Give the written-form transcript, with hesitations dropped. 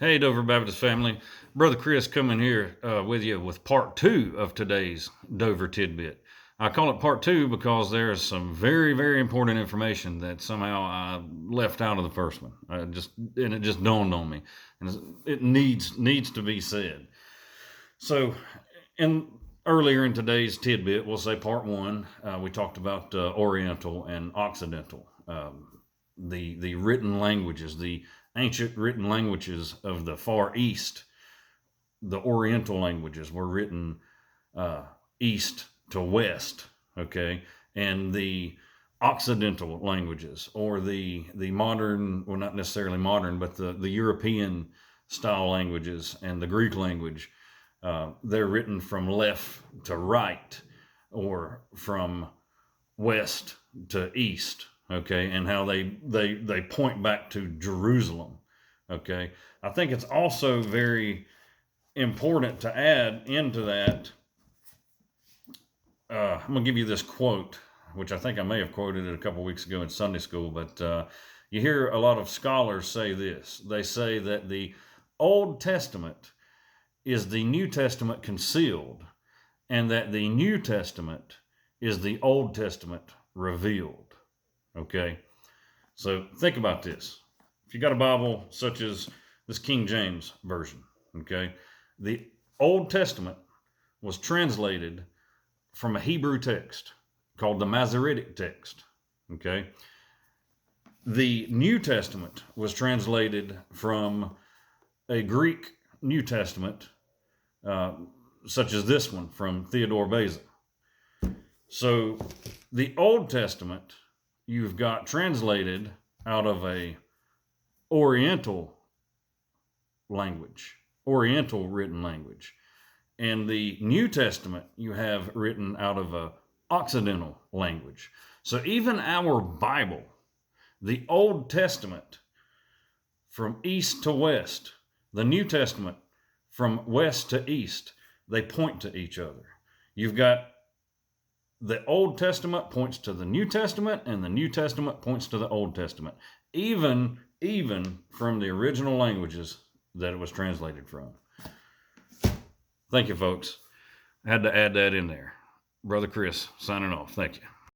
Hey, Dover Baptist family. Brother Chris coming here with you with part two of today's Dover Tidbit. I call it part two because there's some very, very important information that somehow I left out of the first one. It just dawned on me, and it needs to be said. So, in earlier in today's tidbit, we'll say part one. We talked about Oriental and Occidental, the written languages, the ancient written languages of the Far East. The Oriental languages were written east to west, okay, and the Occidental languages, or the modern, well, not necessarily modern, but the European style languages and the Greek language, they're written from left to right, or from west to east, okay, and how they point back to Jerusalem, okay. I think it's also very important to add into that. I'm gonna give you this quote, which I think I may have quoted it a couple weeks ago in Sunday school, but you hear a lot of scholars say this. They say that the Old Testament is the New Testament concealed, and that the New Testament is the Old Testament revealed. Okay? So think about this. If you got a Bible such as this King James Version, okay, the Old Testament was translated from a Hebrew text called the Masoretic text, okay? The New Testament was translated from a Greek New Testament, such as this one from Theodore Beza. So the Old Testament you've got translated out of a Oriental language, Oriental written language. And the New Testament you have written out of a Occidental language. So even our Bible, the Old Testament from east to west, the New Testament from west to east, they point to each other. You've got the Old Testament points to the New Testament, and the New Testament points to the Old Testament, even from the original languages that it was translated from. Thank you, folks. I had to add that in there. Brother Chris signing off. Thank you.